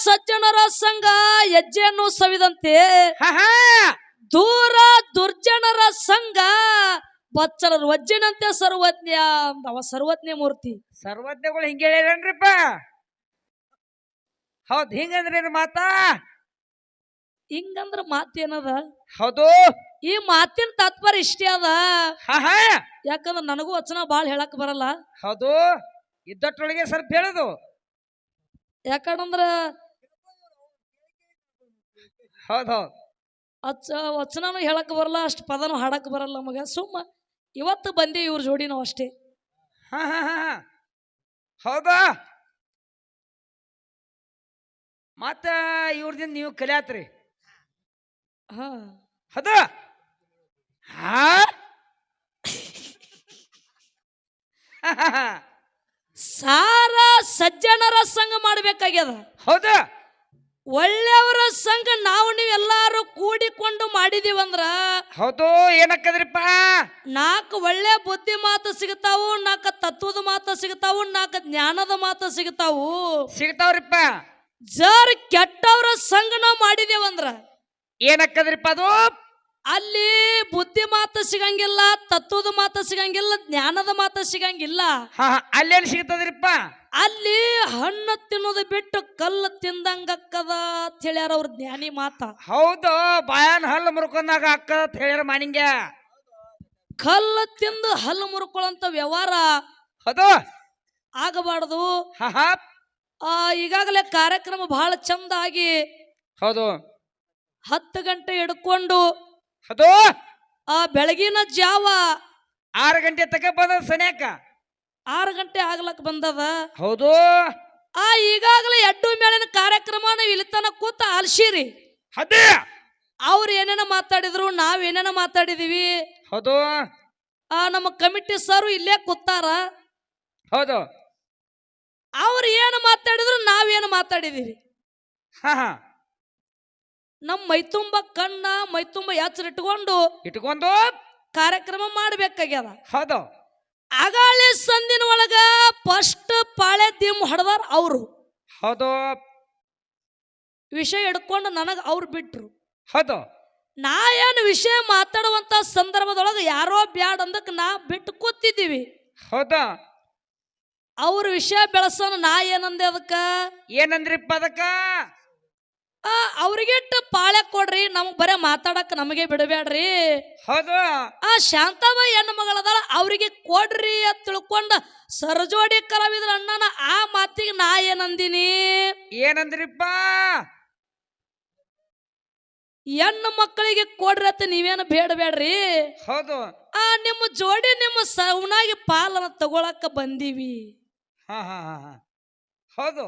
ಸಜ್ಜನರ ಸಂಘ ಹೆಜ್ಜೆಯನ್ನು ಸವಿದಂತೆ ಹಾ ಹಾ ದೂರ ದುರ್ಜನರ ಸಂಘ ಬಚ್ಚಲರ ವಜ್ಜಿನಂತೆ ಸರ್ವಜ್ಞ ಅವ ಸರ್ವಜ್ಞ ಮೂರ್ತಿ. ಸರ್ವಜ್ಞಗಳು ಹಿಂಗೆ ಹೇಳ್ಯಾರನ್ರಿಪ್ಪ. ಹೌದ್ ಹಿಂಗಂದ್ರೇನು ಮಾತಾ? ಹಿಂಗಂದ್ರ ಮಾತೇನದ? ಹೌದು, ಈ ಮಾತಿನ ತಾತ್ಪರ್ಯ ಇಷ್ಟೇ ಅದ. ಹಾ ಹಾ ಯಾಕಂದ್ರ ನನಗೂ ವಚನ ಬಾಳ್ ಹೇಳಕ್ ಬರಲ್ಲ. ಹೌದು, ಇದ್ದಟ್ಟೊಳಗೆ ಸ್ವಲ್ಪ ಹೇಳುದು. ಯಾಕಂದ್ರ ಹೌದ್ ಹೌದ್ ವಚನನು ಹೇಳಕ್ ಬರಲ್ಲ, ಅಷ್ಟು ಪದನು ಹಾಡಕ್ ಬರಲ್ಲ ಮಗ. ಸುಮ್ಮ ಇವತ್ತು ಬಂದೆ ಇವ್ರ ಜೋಡಿ ನಾವು ಅಷ್ಟೇ. ಹಾ ಹಾ ಹಾ ಹೌದಾ? ಮತ್ತ ಇವ್ರದಿಂದ ನೀವು ಕಲಿಯಾತ್ರಿ. ಹಾ ಹೌದು. ಹಾ ಸಾರ ಸಜ್ಜನರ ಸಂಘ ಮಾಡ್ಬೇಕಾಗ್ಯದ. ಹೌದು, ಒಳ್ಳೆಯವರ ಸಂಘ ನಾವು ನೀವೆಲ್ಲಾರು ಕೂಡಿಕೊಂಡು ಮಾಡಿದೀವಂದ್ರ ಹೌದು. ಏನಕ್ಕದ್ರಿಪ್ಪ? 4 ಒಳ್ಳೆ ಬುದ್ಧಿ ಮಾತು ಸಿಗ್ತಾವು, 4 ತತ್ವದ ಮಾತು ಸಿಗ್ತಾವು, 4 ಜ್ಞಾನದ ಮಾತು ಸಿಗ್ತಾವು. ಸಿಗ್ತಾವ್ರಿಪ್ಪ. ಜರ್ ಕೆಟ್ಟವರ ಸಂಘ ನಾವು ಮಾಡಿದೇವಂದ್ರ ಏನಕ್ಕದ್ರಿಪ್ಪ ಅದು? ಅಲ್ಲಿ ಬುದ್ಧಿ ಮಾತು ಸಿಗಂಗಿಲ್ಲ, ತತ್ವದ ಮಾತು ಸಿಗಂಗಿಲ್ಲ, ಜ್ಞಾನದ ಮಾತು ಸಿಗಂಗಿಲ್ಲ. ಹಾ ಅಲ್ಲೇನು ಸಿಗ್ತದ್ರಿಪ್ಪ? ಅಲ್ಲಿ ಹಣ್ಣು ತಿನ್ನೋದು ಬಿಟ್ಟು ಕಲ್ಲು ತಿಂದಂಗಕ್ಕದ ಅಂತ ಹೇಳ್ಯಾರ ಅವ್ರ ಜ್ಞಾನಿ ಮಾತ. ಹೌದು, ಬಾಯನ್ ಹಲ್ಲು ಮುರ್ಕೊಂಡಾಗ ಅಕ್ಕದ ಹೇಳ್ಯಾರ ಮಾನಿಂಗ. ಕಲ್ಲು ತಿಂದು ಹಲ್ಲು ಮುರ್ಕೊಳ್ಳಂತ ವ್ಯವಹಾರ ಹೌದು, ಆಗಬಾರದು. ಹಾ ಹಾ ಈಗಾಗಲೇ ಕಾರ್ಯಕ್ರಮ ಬಹಳ ಚಂದ ಆಗಿ ಹೌದು 10 ಗಂಟೆ ಹಿಡ್ಕೊಂಡು ಹೌದು ಬೆಳಗಿನ ಜಾವ 6 ಗಂಟೆ ತಕ ಬಂದ ಸನ್ಯಾಕ 6 ಗಂಟೆ ಆಗ್ಲಕ್ ಬಂದದ. ಹೌದು, ಈಗಾಗಲೇ ಎಡ್ಡು ಮೇಳಿನ ಕಾರ್ಯಕ್ರಮ ನಾವು ಇಲ್ಲಿ ತನ ಕೂತ ಆಲ್ಸಿರಿ. ಅದೇ ಅವ್ರು ಏನೇನ ಮಾತಾಡಿದ್ರು, ನಾವ್ ಏನೇನ ಮಾತಾಡಿದೀವಿ. ಹೌದು, ನಮ್ಮ ಕಮಿಟಿ ಸರ್ ಇಲ್ಲೇ ಕೂತಾರ. ಹೌದು, ಅವ್ರು ಏನು ಮಾತಾಡಿದ್ರು ನಾವೇನು ಮಾತಾಡಿದೀವಿ. ಹಾ ಹಾ ನಮ್ಮ ಮೈತುಂಬ ಕಣ್ಣ ಮೈತುಂಬ ಎಚ್ಚರ ಇಟ್ಕೊಂಡು ಕಾರ್ಯಕ್ರಮ ಮಾಡ್ಬೇಕಾಗ್ಯದ. ಹೌದು, ಅಗಾಳಿ ಸಂದಿನ ಒಳಗ ಫಸ್ಟ್ ಪಾಳೆ ದಿಮ್ ಹೊಡೆದಾರ ಅವರು. ಹೌದು, ವಿಷಯ ಹಿಡ್ಕೊಂಡು ನನಗ ಅವ್ರು ಬಿಟ್ರು. ಹೌದು, ನಾ ಏನು ವಿಷಯ ಮಾತಾಡುವಂತ ಸಂದರ್ಭದೊಳಗ ಯಾರೋ ಬ್ಯಾಡ್ ಅಂದಕ್ ನಾ ಬಿಟ್ಟು ಕೂತಿದ್ದೀವಿ. ಹೌದು, ಅವ್ರ ವಿಷಯ ಬೆಳೆಸೋಣ. ನಾ ಏನಂದೆ ಅದಕ್ಕ? ಏನಂದ್ರಿಪ್ಪ ಅದಕ್ಕ? ಅವ್ರಿಗಿಟ್ಟು ಪಾಳೆ ಕೊಡ್ರಿ, ನಮಗ್ ಬರೇ ಮಾತಾಡಕ್ ನಮಗೆ ಬಿಡಬೇಡ್ರಿ. ಹೌದು, ಶಾಂತಾಬಾಯಿ ಹೆಣ್ಣು ಮಗಳದಾಳ ಅವ್ರಿಗೆ ಕೊಡ್ರಿ ಅಂತ ತಿಳ್ಕೊಂಡ ಸರಜೋಡಿ ಕಲಾವಿದ್ರ ಅಣ್ಣನ ಆ ಮಾತಿಗೆ ನಾ ಏನಂದಿನಿ? ಏನಂದ್ರಿಪ್ಪ? ಹೆಣ್ಣು ಮಕ್ಕಳಿಗೆ ಕೊಡ್ರಿ ಅಂತ ನೀವೇನು ಬೇಡಬೇಡ್ರಿ. ಹೌದು, ನಿಮ್ಮ ಜೋಡಿ ನಿಮ್ಮ ಸೌನಾಗಿ ಪಾಲನ ತಗೊಳಕ ಬಂದೀವಿ. ಹಾ ಹಾ ಹಾ ಹೌದು,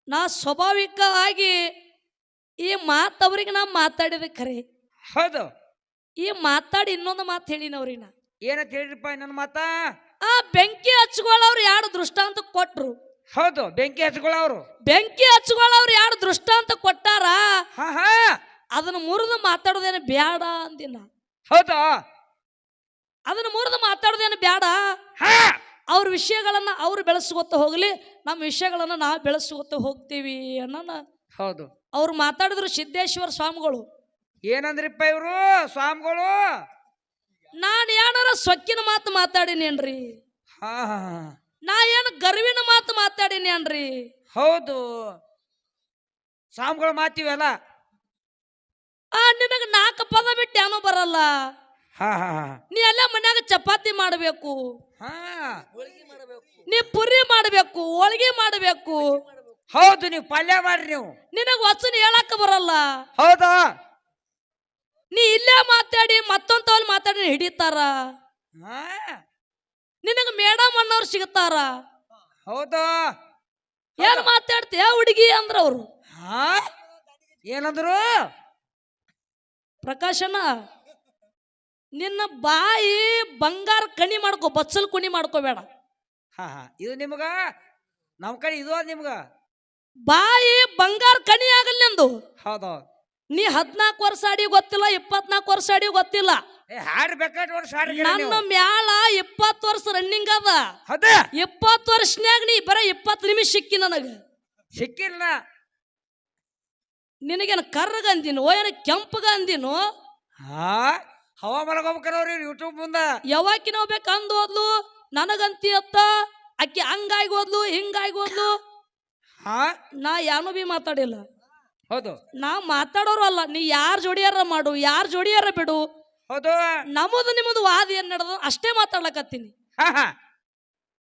ನಾ ಸ್ವಾಭಾವಿಕ ಆಗಿ ಈ ಮಾತು ಅವ್ರಿಗೆ ನಾ ಮಾತಾಡಿದ ಖರೆ. ಹೌದು, ಈ ಮಾತಾಡಿ ಇನ್ನೊಂದು ಮಾತು ಹೇಳಿನವ್ರಿಗೆ ನಾ ಏನಂತ ಹೇಳಿರಿಪ್ಪ ನನ್ನ ಮಾತಾ? ಬೆಂಕಿ ಹಚ್ಕೊಳ್ಳೋರು 2 ದೃಷ್ಟಾಂತ ಕೊಟ್ರು. ಹೌದು, ಬೆಂಕಿ ಹಚ್ಕೊಳ್ಳೋರು. ಬೆಂಕಿ ಹಚ್ಕೊಳ್ಳೋರು 2 ದೃಷ್ಟಾಂತ ಕೊಟ್ಟಾರ. ಹಾ ಹಾ ಅದನ್ನ ಮುರಿದು ಮಾತಾಡೋದೇನು ಬ್ಯಾಡ ಅಂದಿನ. ಹೌದು, ಅದನ್ನ ಮುರಿದು ಮಾತಾಡೋದೇನು ಬ್ಯಾಡ. ಅವ್ರ ವಿಷಯಗಳನ್ನ ಅವ್ರು ಬೆಳೆಸ್ಕೊತ ಹೋಗ್ಲಿ, ನಮ್ಮ ವಿಷಯಗಳನ್ನ ನಾವು ಬೆಳೆಸ್ಕೊತ ಹೋಗ್ತೀವಿ ಅನ್ನೋಣ. ಹೌದು, ಅವ್ರು ಮಾತಾಡಿದ್ರು ಸಿದ್ದೇಶ್ವರ ಸ್ವಾಮಿಗಳು. ಏನಂದ್ರಿಪ್ಪ ಇವರು ಸ್ವಾಮಿಗಳು? ನಾನು ಏನಾರ ಸೊಕ್ಕಿನ ಮಾತು ಮಾತಾಡಿನೇನ್ರಿ? ಹಾ ಹಾ ನಾ ಏನು ಗರ್ವಿನ ಮಾತು ಮಾತಾಡಿನೇನ್ರಿ? ಹೌದು, ಸ್ವಾಮಿಗಳು ಮಾತಿವಲ್ಲ. ನಿನಗ 4 ಪದ ಬಿಟ್ಟು ಏನೋ ಬರಲ್ಲ. ಹಾ ಹಾ ನೀ ಎಲ್ಲ ಮನ್ಯಾಗ ಚಪಾತಿ ಮಾಡಬೇಕು, ಹಾ ನೀ ಪುರಿ ಮಾಡಬೇಕು, ಹೋಳಿಗೆ ಮಾಡಬೇಕು. ಹೌದು, ನೀವು ಪಲ್ಯ ಮಾಡ್ರಿ. ನೀವು ನಿನಗ ವಚನ ಹೇಳಕ್ಕ ಬರಲ್ಲ. ಹೌದಾ? ನೀ ಇಲ್ಲೇ ಮಾತಾಡಿ ಮತ್ತೊಂದು ಮಾತಾಡಿ ಹಿಡಿತಾರ. ನಿನಗ ಮೇಡಮ್ ಅನ್ನೋರು ಸಿಗ್ತಾರ. ಹೌದಾ? ಏನ್ ಮಾತಾಡ್ತೀಯ ಹುಡುಗಿ ಅಂದ್ರ ಅವ್ರು. ಏನಂದ್ರು? ಪ್ರಕಾಶನ ನಿನ್ನ ಬಾಯಿ ಬಂಗಾರ ಕಣಿ ಮಾಡ್ಕೋ, ಬಚ್ಚಲ್ ಕುಣಿ ಮಾಡ್ಕೋಬೇಡ. ಹಾ ಹಾ ಇದು ನಿಮ್ಗ, ನಮ್ ಕಡೆ ಇದು ನಿಮ್ಗ ಬಾಯಿ ಬಂಗಾರ ಕಣಿ ಆಗಲ್ಲ ನಿಂದು. ಹೌದು, ನೀ 14 ವರ್ಷ ಆಡಿ ಗೊತ್ತಿಲ್ಲ, 24 ವರ್ಷ ಆಡಿ ಗೊತ್ತಿಲ್ಲ. ನನ್ನ ಮ್ಯಾಲ 20 ವರ್ಷ ರನ್ನಿಂಗ್ ಅದ. 20 ವರ್ಷನ್ಯಾಗ ನೀ ಬರ 20 ನಿಮಿಷ ಸಿಕ್ಕಿ ನನಗ ಸಿಕ್ಕಿಲ್ಲ. ನಿನಗೇನು ಕರ್ರಗ ಅಂದಿನೋ ಏನ ಕೆಂಪಗ ಅಂದಿನೋ ಹಾ ಹವಾ ಮಲಗೋಬೇಕವ್ರಿ ಯೂಟ್ಯೂಬ್ ಮುಂದ ಯಾವಾಕಿ ನಾವು ಬೇಕು ಅಂದ್ ಹೋದ್ಲು ನನಗಂತಿ ಅತ್ತ ಅಕ್ಕಿ ಹಂಗಾಗಿ ಹೋದ್ಲು ಹಿಂಗಾಗಿ ಹೋದ್ಲು. ಹಾ ನಾ ಯಾನು ಬಿ ಮಾತಾಡಿಲ್ಲ. ಹೌದು ನಾ ಮಾತಾಡೋರು ಅಲ್ಲ. ನೀ ಯಾರ ಜೋಡಿಯಾರ ಮಾಡು, ಯಾರ ಜೋಡಿಯಾರ ಬಿಡು, ಹೌದು ನಮ್ಮದು ನಿಮ್ಮದು ವಾದ ಏನ್ ನಡೆದ ಅಷ್ಟೇ ಮಾತಾಡ್ಲಕತ್ತೀನಿ. ಹಾ ಹಾ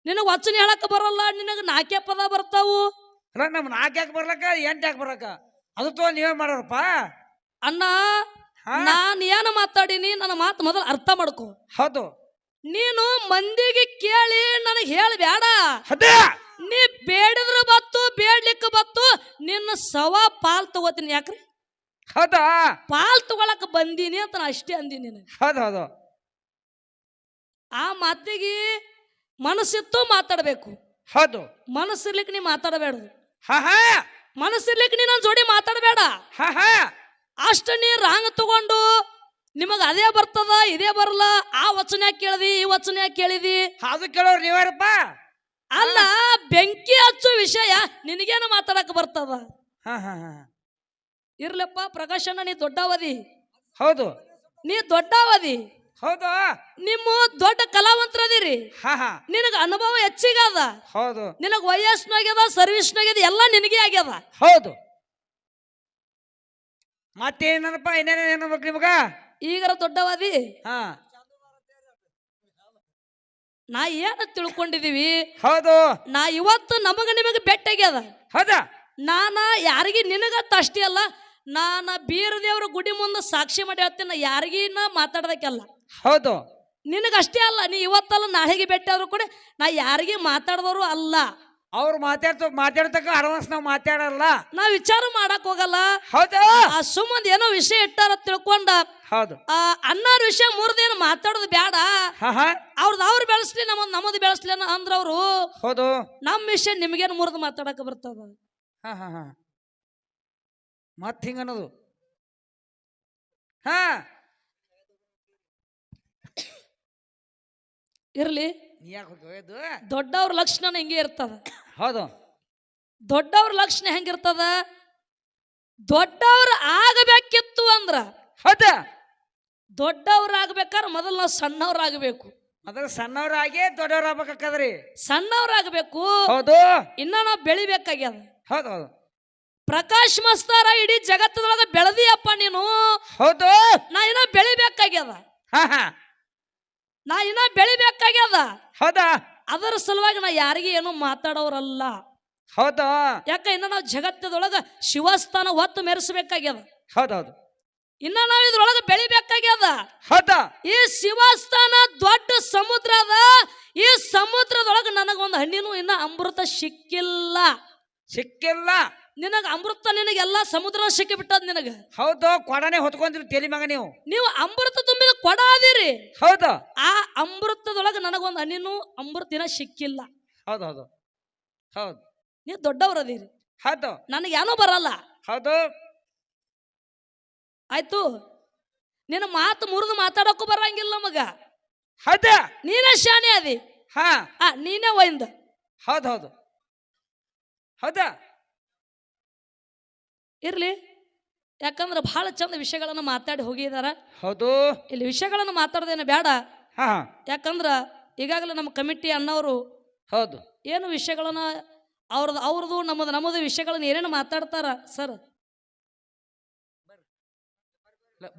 ನಿನಗ ವಚನ ಹೇಳಕ್ ಬರಲ್ಲ, ನಿನಗ ನಾಲ್ಕೇ ಪದ ಬರ್ತಾವು. ಅಲ್ಲ ನಮ್ 4 ಯಾಕೆ ಬರ್ಲಕ್ಕ 8 ಯಾಕೆ ಬರ್ಲಕ್ಕ ಅದು ತೋ ನೀವೇ ಮಾಡೋರಪ್ಪ. ಅಣ್ಣ ಹಾ ನಾನ್ ಏನು ಮಾತಾಡೀನಿ ನನ್ನ ಮಾತು ಮೊದಲು ಅರ್ಥ ಮಾಡ್ಕೊ. ಹೌದು ನೀನು ಮಂದಿಗೆ ಕೇಳಿ ನನಗೆ ಹೇಳಬೇಡ. ಅದೇ ನೀ ಬೇಡಿದ್ರ ಬತ್ತು, ಬೇಡ್ಲಿಕ್ಕೆ ಬತ್ತು, ನಿನ್ನ ಸವ ಪಾಲ್ ತಗೋತೀನಿ. ಯಾಕ್ರಿ ಹೌದಾ ಪಾಲ್ ತಗೊಳಕ್ ಬಂದೀನಿ ಅಂತ ನಾ ಅಷ್ಟೇ ಅಂದೀನಿ ನಿನಗೆ. ಹೌದು ಹೌದು ಆ ಮಾತಿಗೆ ಮನಸ್ಸಿತ್ತು ಮಾತಾಡಬೇಕು. ಹೌದು ಮನಸ್ಸಿರ್ಲಿಕ್ಕೆ ನೀ ಮಾತಾಡಬೇಡ. ಹಾ ಹಾ ಮನಸ್ಸಿರ್ಲಿಕ್ಕೆ ನೀ ನನ್ನ ಜೋಡಿ ಮಾತಾಡಬೇಡ. ಹಾ ಹಾ ಅಷ್ಟ ನೀ ರಾಂಗ್ ತಗೊಂಡು ನಿಮಗ ಅದೇ ಬರ್ತದ ಇದೇ ಬರಲ್ಲ, ಆ ವಚನ ಯಾಕೆ ಕೇಳಿದಿ ಈ ವಚನ ಯಾಕೆ ಕೇಳಿದಿ. ಅದು ಕೇಳೋರು ನೀವ್ಯಾರಪ್ಪ. ಅಲ್ಲ ಬೆಂಕಿ ಹಚ್ಚೋ ವಿಷಯ ನಿನಗೇನು ಮಾತಾಡಕ್ ಬರ್ತದ. ಹಾ ಹಾ ಹಾ ಇರ್ಲಪ್ಪ ಪ್ರಕಾಶಣ್ಣ, ನೀ ದೊಡ್ಡವದಿ, ಹೌದು ನೀ ದೊಡ್ಡವದಿ, ಹೌದು ನಿಮ್ಮ ದೊಡ್ಡ ಕಲಾವಂತರದಿರಿ. ಹಾ ಹಾ ನಿನಗ ಅನುಭವ ಹೆಚ್ಚಿಗದ, ಹೌದು ನಿನಗ ವಯಸ್ಸಿನಾಗ್ಯದ, ಸರ್ವಿಸ್ನಾಗ್ಯದ, ಎಲ್ಲ ನಿನಗೆ ಆಗ್ಯದ. ಹೌದು ಮತ್ತೇನಪ್ಪ ಇನ್ನೇನೇನು ಏನ್ಬೇಕು ನಿಮಗ ಈಗರ ದೊಡ್ಡವದಿ. ಹಾ ನಾ ಏನ ತಿಳ್ಕೊಂಡಿದೀವಿ, ಹೌದು ನಾ ಇವತ್ತು ನಮಗ ನಿಮಗ ಬೆಟ್ಟಾಗ್ಯದ. ಹೌದಾ ನಾನ ಯಾರಿಗೆ ನಿನಗತ್ತ ಅಷ್ಟೇ ಅಲ್ಲ, ನಾನ ಬೀರದೇವ್ರ ಗುಡಿ ಮುಂದೆ ಸಾಕ್ಷಿ ಮಾಡಿ ಹೇಳ್ತೀನಿ, ನಾ ಯಾರಿಗಿನ್ನ ಮಾತಾಡ್ದಕ್ಕೆಲ್ಲ. ಹೌದು ನಿನಗಷ್ಟೇ ಅಲ್ಲ, ನೀ ಇವತ್ತಲ್ಲ ನಾಳೆಗೆ ಭೇಟಿ ಆದ್ರೂ ಕೂಡ ನಾ ಯಾರಿಗೆ ಮಾತಾಡ್ದವರು ಅಲ್ಲ. ಅವ್ರು ಮಾತಾಡ್ತಕ್ಕ ಅಡ್ವಾನ್ಸ್ ನಾವು ಮಾತಾಡಲ್ಲ, ನಾ ವಿಚಾರ ಮಾಡಕ್ ಹೋಗಲ್ಲ. ಹೌದು ಆ ಸುಮ್ಮಂದ್ ಏನೋ ವಿಷಯ ಇಟ್ಟಾರ ತಿಳ್ಕೊಂಡ ಹೌದು ಆ ಅನ್ನಾರ ವಿಷಯ ಮುರಿದೇನು ಮಾತಾಡೋದು ಬೇಡ. ಹಾ ಹಾ ಅವ್ರು ಬೆಳೆಸ್ಲಿ, ನಮ್ಮದು ಬೆಳೆಸ್ಲಿ ಅಂದ್ರವ್ರು. ಹೌದು ನಮ್ಮ ವಿಷಯ ನಿಮ್ಗೇನು ಮುರಿದು ಮಾತಾಡಕ್ ಬರ್ತದ. ಹಾ ಹಾ ಹಾ ಮತ್ ಹಿಂಗ ಅನ್ನೋದು. ಹಾ ಇರ್ಲಿ, ನೀ ಯಾಕೆ ಹೋಗ್ದು ದೊಡ್ಡವ್ರ ಲಕ್ಷಣ ಹಿಂಗೆ ಇರ್ತದ. ಹೌದು ದೊಡ್ಡವ್ರ ಲಕ್ಷಣ ಹೆಂಗಿರ್ತದ, ದೊಡ್ಡವ್ರ ಆಗಬೇಕಿತ್ತು ಅಂದ್ರ ಹೌದಾ ದೊಡ್ಡವ್ರಾಗ್ಬೇಕಾದ್ರೆ ಮೊದಲು ನಾವು ಸಣ್ಣವ್ರಾಗಬೇಕು. ಅದ್ರ ಸಣ್ಣವ್ರಾಗಿ ದೊಡ್ಡವ್ರ ಆಗ್ಬೇಕಾಕದ್ರಿ. ಸಣ್ಣವ್ರಾಗಬೇಕು, ಹೌದು ಇನ್ನ ನಾವು ಬೆಳಿಬೇಕಾಗ್ಯದ. ಹೌದು ಹೌದು ಪ್ರಕಾಶ್ ಮಸ್ತಾರ ಇಡೀ ಜಗತ್ತದೊಳಗ ಬೆಳೆದಿಯಪ್ಪ ನೀನು. ಹೌದು ನಾ ಇನ್ನ ಬೆಳಿಬೇಕಾಗ್ಯದ, ಹಾ ಹಾ ನಾ ಇನ್ನ ಬೆಳಿಬೇಕಾಗ್ಯದ. ಹೌದಾ ಅದರ ಸಲುವಾಗಿ ನಾ ಯಾರಿಗೆ ಏನು ಮಾತಾಡೋರಲ್ಲ. ಹೌದಾ ಯಾಕ ಇನ್ನ ನಾವು ಜಗತ್ತದೊಳಗ ಶಿವಸ್ಥಾನ ಹೊತ್ತು ಮೆರೆಸಬೇಕಾಗ್ಯದ. ಹೌದೌದು ಇನ್ನ ನಾವ್ ಇದ್ರೊಳಗ ಬೆಳಿಬೇಕಾಗ್ಯದ. ಹೌದಾ ಈ ಶಿವಸ್ಥಾನ ದೊಡ್ಡ ಸಮುದ್ರ ಅದ. ಈ ಸಮುದ್ರದೊಳಗ ನನಗೊಂದು ಹಣ್ಣಿನೂ ಇನ್ನ ಅಮೃತ ಸಿಕ್ಕಿಲ್ಲ. ಸಿಕ್ಕಿಲ್ಲ ನಿನಗ ಅಮೃತ, ನಿನಗೆಲ್ಲ ಸಮುದ್ರ ಸಿಕ್ಕಿ ಬಿಟ್ಟದ ನಿನಗ. ಹೌದು ಕೊಡನೆ ಹೊತ್ಕೊಂಡ್ರಿ ತೇಲಿ ಮಗ ನೀವು ಅಮೃತ ತುಂಬಿದ ಕೊಡ ಅದಿರಿ. ಹೌದು ಆ ಅಮೃತದೊಳಗ ನನಗೊಂದು ಹಣ್ಣಿನೂ ಅಮೃತ ದಿನ ಸಿಕ್ಕಿಲ್ಲ. ಹೌದು ಹೌದು ಹೌದು ನೀವು ದೊಡ್ಡವ್ರದಿರಿ, ಹೌದು ನನಗೇನೋ ಬರಲ್ಲ. ಹೌದು ಆಯ್ತು, ನಿನ್ನ ಮಾತು ಮುರಿದು ಮಾತಾಡಕ್ಕೂ ಬರಂಗಿಲ್ಲ ನಮಗ. ಹೌದ ನೀನೇ ಶಾಣೆ ಅದಿ. ಹಾ ನೀನೇ ಒಯ್ದ. ಹೌದು ಹೌದು ಹೌದಾ ಇರ್ಲಿ, ಯಾಕಂದ್ರೆ ಬಹಳ ಚಂದ ವಿಷಯಗಳನ್ನ ಮಾತಾಡಿ ಹೋಗಿದಾರ. ಹೌದು ಇಲ್ಲಿ ವಿಷಯಗಳನ್ನು ಮಾತಾಡೋದೇನು ಬೇಡ. ಹಾ ಯಾಕಂದ್ರ ಈಗಾಗಲೇ ನಮ್ಮ ಕಮಿಟಿ ಅಣ್ಣವರು ಹೌದು ಏನು ವಿಷಯಗಳನ್ನ ಅವ್ರದ್ದು ನಮ್ಮದು ವಿಷಯಗಳನ್ನ ಏನೇನು ಮಾತಾಡ್ತಾರ ಸರ್.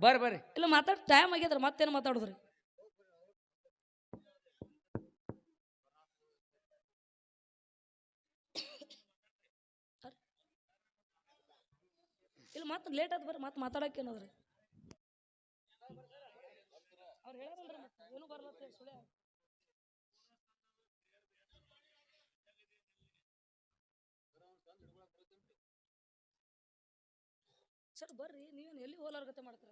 ಬರ್ರಿ ಇಲ್ಲ ಮಾತಾಡ್ ಟೈಮ್ ಆಗ್ಯದ್ರ ಮತ್ತೇನು ಮಾತಾಡುದ್ರಿ. ಇಲ್ಲ ಮತ್ತೆ ಲೇಟ್ ಆದ್ ಬರ್ರಿ, ಮತ್ತೆ ಮಾತಾಡಕ್ಕೆ ಏನದ್ರಿ. ಅವ್ರು ಹೇಳಲ್ರಿ ಮತ್ತೆ ಏನು ಬರ್ಲತ್ತ ಸುಳ್ಯ. ಸರ್ ಬರ್ರಿ, ನೀವೇನು ಎಲ್ಲಿ ಹೋಲಾರ್ಗತೆ ಮಾಡ್ತೀರ.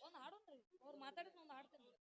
ಒಂದು ಹಾಡೋಣ್ರಿ, ಅವ್ರು ಮಾತಾಡಿದ್ರೆ ಒಂದು ಹಾಡ್ತೀನಿ.